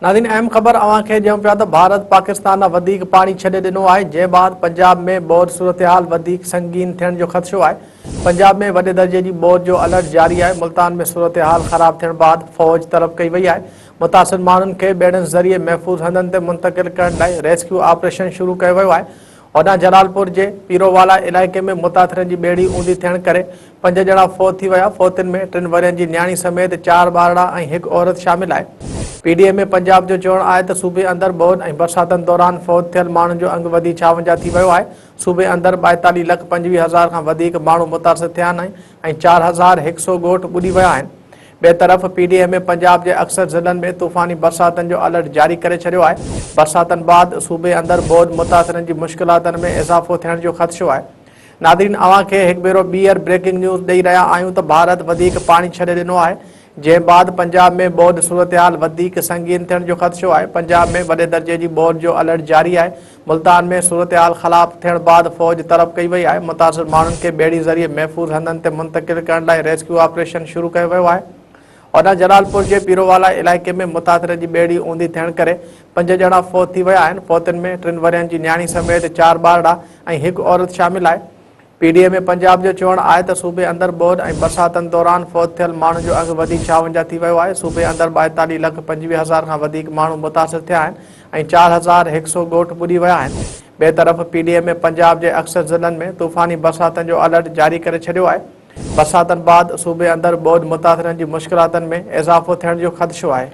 नाज़रीन अहम ख़बर अवांखे ॾियूं पिया त भारत पाकिस्तान ॾांहुं वधीक पाणी छॾे ॾिनो आहे, जंहिं बाद पंजाब में बोर सूरत-हाल वधीक संगीन थियण जो ख़दशो आहे। पंजाब में वॾे दर्जे जी बोर जो अलर्ट जारी आहे। मुल्तान में सूरत-हाल ख़राब थियण बाद फ़ौज तलब कई वई आहे। मुतासिर माण्हुनि खे ॿेड़ियुनि ज़रिए महफ़ूज़ हंधनि ते मुंतक़िल करण लाइ रेस्क्यू ऑपरेशन शुरू कयो वियो आहे। होॾां जलालपुर जे पीरोवाला इलाइक़े में मुतासिरनि जी ॿेड़ी ऊंधी थियण करे 5 ॼणा फ़ौत थी विया। फ़ौतियुनि में 3 वरियनि जी न्याणी समेत 4 ॿारड़ा ऐं 1 औरत शामिल आहे। पीडीएम पंजाब जो चवणु आहे त सूबे अंदरि बोड ऐं बरसातनि दौरान फ़ौत थियल माण्हुनि जो अंग वधी 56 थी वियो आहे। सूबे अंदरि 42,25,000 खां वधीक माण्हू मुतासिर थिया आहिनि ऐं 4,100 ॻोठ ॿुॾी विया आहिनि। ॿिए तरफ़ पीडीएम पंजाब जे अक्सर ज़िलनि में तूफ़ानी बरसातनि जो अलर्ट जारी करे छॾियो आहे। बरसातनि बाद सूबे अंदरि बोड मुतासिरनि जी मुश्किलातनि में इज़ाफ़ो थियण जो ख़दशो आहे। नाज़रीन अवांखे हिकु भेरो ॿीहर ब्रेकिंग न्यूज़ ॾेई रहिया आहियूं त भारत वधीक पाणी छॾे ॾिनो आहे, जंहिं बाद पंजाब में बोड सूरत-हाल वधीक संगीन थियण जो ख़दशो आहे। पंजाब में वॾे दर्जे जी बोड जो अलर्ट जारी आहे। मुल्तान में सूरत-हाल ख़राब थियण बाद फ़ौज तलब कई वई आहे। मुतासिर माण्हुनि खे ॿेड़ी ज़रिए महफ़ूज़ हंधनि ते मुंतक़िल करण लाइ रेस्क्यू ऑपरेशन शुरू कयो वियो आहे। होॾां जलालपुर जे पीरोवाला इलाइक़े में मुतासिर जी ॿेड़ी ऊंधी थियण करे 5 ॼणा फ़ौत थी विया आहिनि। फ़ौतियुनि में 3 वरियनि जी न्याणी समेत 4 ॿारड़ा ऐं 1 औरत शामिल आहे। पीडीएम पंजाब जो चवणु आहे त सूबे अंदरि बोड ऐं बरसातनि दौरान फ़ौत थियल माण्हुनि जो अंग वधी 56 थी वियो आहे। सूबे अंदरि 42,25,000 खां वधीक माण्हू मुतासिर थिया आहिनि ऐं 4,100 ॻोठ ॿुॾी विया आहिनि। ॿिए तरफ़ पीडीएम पंजाब जे अक्सर ज़िलनि में तूफ़ानी बरसातनि जो अलर्ट जारी करे छॾियो आहे। बरसातनि बाद सूबे अंदरि बोड मुतासिरनि जी मुश्किलातनि में इज़ाफ़ो थियण जो ख़दशो आहे।